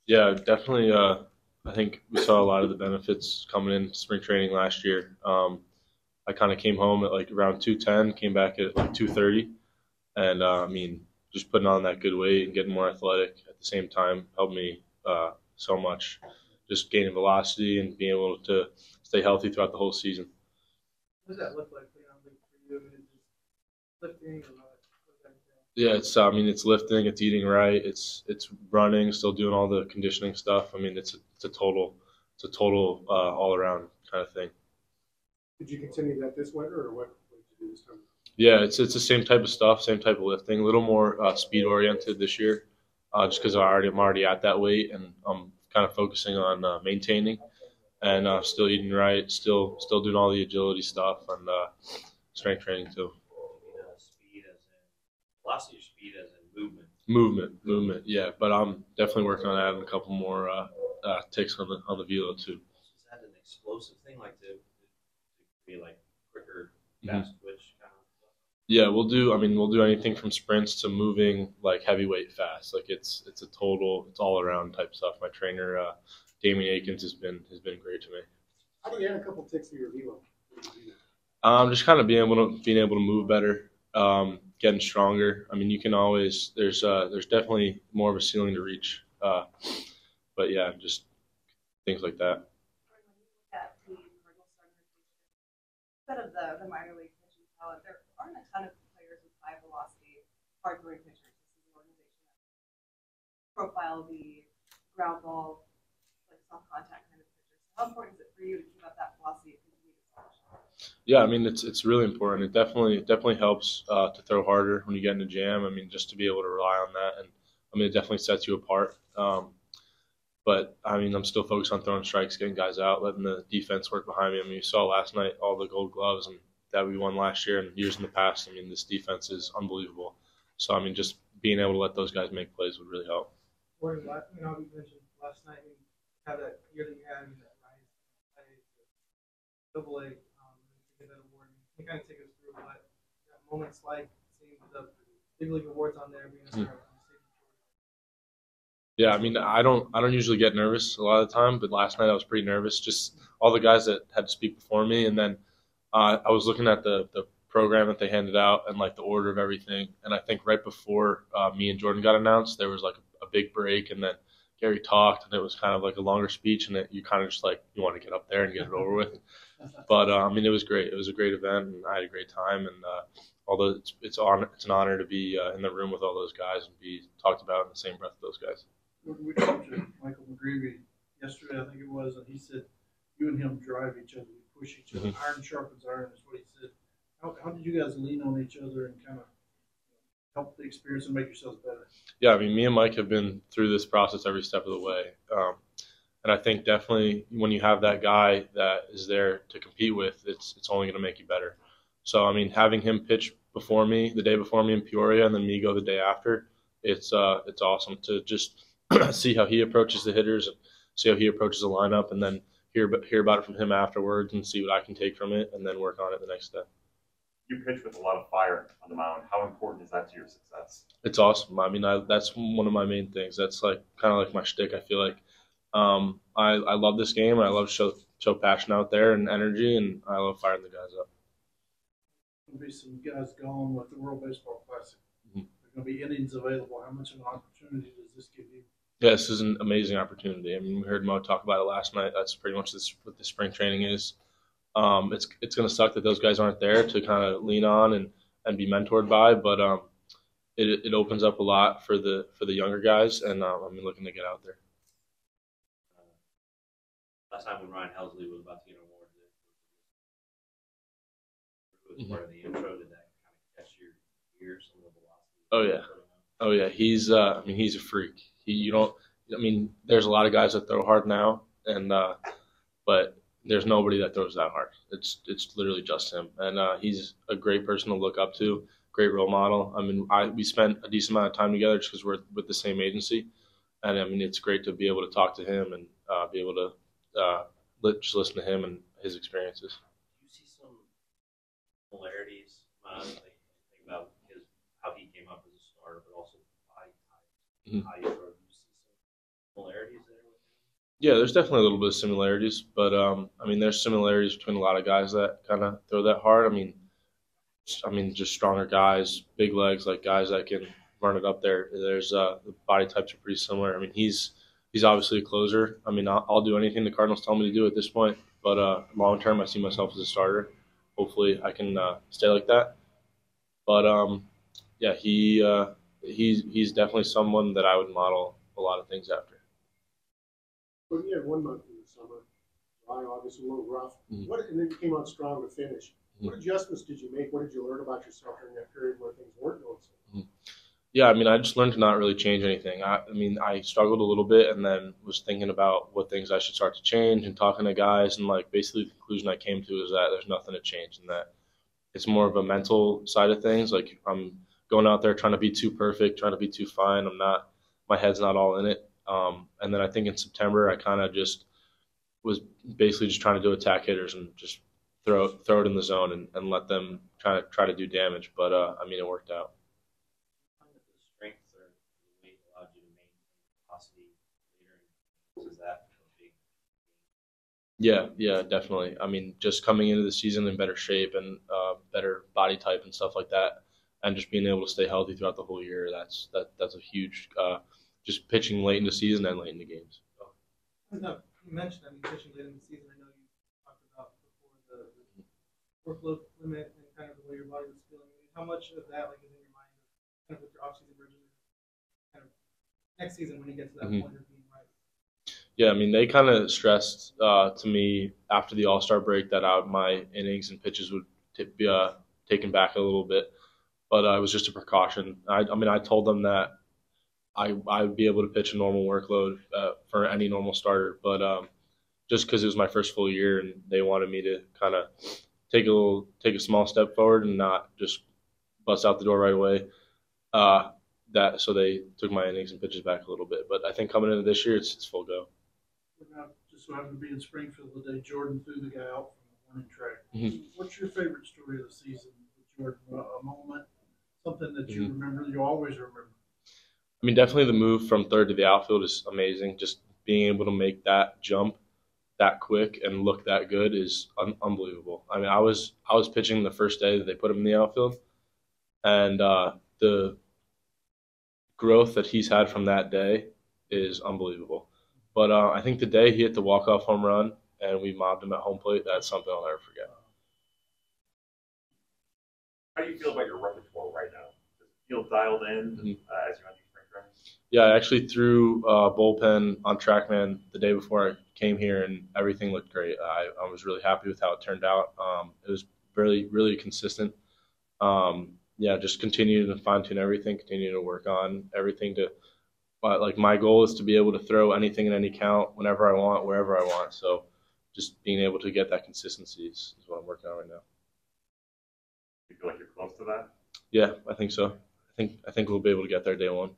Yeah, definitely. I think we saw a lot of the benefits coming in spring training last year. I kind of came home at like around 210, came back at like 230, and I mean, just putting on that good weight and getting more athletic at the same time helped me so much. Just gaining velocity and being able to stay healthy throughout the whole season. What does that look like, like for you? I mean, is just lifting or what does that entail? Yeah, it's I mean it's lifting, it's eating right, it's running, still doing all the conditioning stuff. I mean it's a total all around kind of thing. Did you continue that this winter, or what did you do this time? Yeah, it's the same type of stuff, same type of lifting, a little more speed oriented this year, just because I'm already at that weight and I'm kind of focusing on maintaining and still eating right, still doing all the agility stuff and strength training too. You mean speed as in velocity or speed as in movement? Movement, yeah. But I'm definitely working on adding a couple more ticks on the velo too. Is that an explosive thing, like to be like quicker, Mhm. fast twitch kind of stuff? Yeah, we'll do. I mean, we'll do anything from sprints to moving like heavyweight fast. Like it's a total, it's all around type stuff. My trainer, Damien Akins, has been great to me. How do you add a couple ticks to your velo? Just kind of being able to move better, getting stronger. I mean, you can always there's definitely more of a ceiling to reach. But yeah, just things like that. At the Cardinals organization, instead of the minor league pitching talent, there aren't a ton of players with high velocity, hard throwing pitchers. This is an organization that profile the ground ball, like soft contact kind of pitchers. How important is it for you to keep up that velocity and continue to push? Yeah, I mean it's really important. It definitely helps to throw harder when you get in a jam. I mean just to be able to rely on that, and I mean it definitely sets you apart. But I mean I'm still focused on throwing strikes, getting guys out, letting the defense work behind me. I mean you saw last night all the Gold Gloves and that we won last year and years in the past. I mean this defense is unbelievable. So I mean just being able to let those guys make plays would really help. Gordon, you mentioned last night you had that year that you had, that rise to double A, to get that award. Can you kind of take us through what that moment's like, seeing the big league awards on there, being a Mhm. star on the stage? Yeah, I mean, I don't usually get nervous a lot of the time, but last night I was pretty nervous. Just all the guys that had to speak before me, and then I was looking at the program that they handed out and like the order of everything. And I think right before me and Jordan got announced, there was like a big break, and then Gary talked, and it was kind of like a longer speech, and you kind of just like you want to get up there and get it over with. But I mean, it was great. It was a great event, and I had a great time. And although it's an honor to be in the room with all those guys and be talked about in the same breath with those guys. We talked to Michael McGreevy yesterday, I think it was, and he said you and him drive each other, you push each other. Iron sharpens iron is what he said. How did you guys lean on each other and kind of help the experience and make yourselves better? Yeah, I mean, me and Mike have been through this process every step of the way. And I think definitely when you have that guy that is there to compete with, it's only going to make you better. So I mean, having him pitch before me, the day before me in Peoria, and then me go the day after, it's awesome to just see how he approaches the hitters, and see how he approaches the lineup, and then hear about it from him afterwards, and see what I can take from it, and then work on it the next day. You pitch with a lot of fire on the mound. How important is that to your success? It's awesome. I mean, that's one of my main things. That's like kind of like my shtick. I feel like I love this game. And I love to show passion out there and energy, and I love firing the guys up. There'll be some guys gone with the World Baseball Classic. Mhm. There are going to be innings available. How much of an opportunity does this give you? Yeah, this is an amazing opportunity. I mean, we heard Mo talk about it last night. That's pretty much what the spring training is. It's going to suck that those guys aren't there to kind of lean on and be mentored by, but it opens up a lot for the younger guys, and I'm looking to get out there. Last time when Ryan Helsley was about to get an award, it was part of the intro. Did that kind of catch your ears, some of the velocity? Oh yeah, oh yeah. I mean, he's a freak. You don't. I mean, there's a lot of guys that throw hard now, and but there's nobody that throws that hard. It's literally just him, and he's a great person to look up to, great role model. I mean, we spent a decent amount of time together just because we're with the same agency, and I mean, it's great to be able to talk to him and be able to just listen to him and his experiences. Do you see some similarities? Like think about how he came up as a starter, but also body type, Mhm. how you throw. Do you see some similarities? Yeah, there's definitely a little bit of similarities, but I mean, there's similarities between a lot of guys that kind of throw that hard. I mean, just stronger guys, big legs, like guys that can run it up there. There's the body types are pretty similar. I mean, he's obviously a closer. I mean, I'll do anything the Cardinals tell me to do at this point, but long term, I see myself as a starter. Hopefully, I can stay like that. But yeah, he's definitely someone that I would model a lot of things after. Well, you had 1 month in the summer, July, August, a little rough. Mhm. And then you came on strong to finish. Mhm. What adjustments did you make? What did you learn about yourself during that period where things weren't going so well? Mhm. Yeah, I mean, I just learned to not really change anything. I mean, I struggled a little bit and then was thinking about what things I should start to change and talking to guys. And like basically, the conclusion I came to is that there's nothing to change and that it's more of a mental side of things. Like I'm going out there trying to be too perfect, trying to be too fine. I'm not, my head's not all in it. And then I think in September, I kind of just was basically just trying to do attack hitters and just throw it in the zone and let them try to do damage. But I mean, it worked out. Find that the strength or the weight allowed you to maintain velocity later in games. Is that a big? Yeah, yeah, definitely. I mean, just coming into the season in better shape and better body type and stuff like that, and just being able to stay healthy throughout the whole year. That's a huge. Just pitching late in the season and late in the games. No, you mentioned, I mean, pitching late in the season. I know you talked about before the workload limit and kind of the way your body was feeling. I mean, how much of that like is in your mind, kind of with your offseason regimen, kind of next season when you get to that point of being right? Yeah, I mean, they kind of stressed to me after the All Star break that my innings and pitches would be taken back a little bit, but it was just a precaution. I mean, I told them that I would be able to pitch a normal workload for any normal starter, but just because it was my first full year and they wanted me to kind of take a small step forward and not just bust out the door right away. Uh, that so they took my innings and pitches back a little bit, but I think coming into this year, it's full go. Now, just so happened to be in Springfield the day Jordan threw the guy out from the warning track. Mhm. What's your favorite story of the season with Jordan? A moment, something that you Mhm. remember, you always remember. I mean, definitely the move from third to the outfield is amazing. Just being able to make that jump that quick and look that good is unbelievable. I mean, I was pitching the first day that they put him in the outfield, and the growth that he's had from that day is unbelievable. But I think the day he hit the walk off home run and we mobbed him at home plate, that's something I'll never forget. How do you feel about your repertoire right now? Does it feel dialed in Mhm. as you enter spring training? Yeah, I actually threw bullpen on TrackMan the day before I came here, and everything looked great. I was really happy with how it turned out. It was really consistent. Yeah, just continue to fine tune everything, continue to work on everything to. But like my goal is to be able to throw anything in any count whenever I want, wherever I want. So just being able to get that consistency is what I'm working on right now. Do you feel like you're close to that? Yeah, I think so. I think we'll be able to get there day one.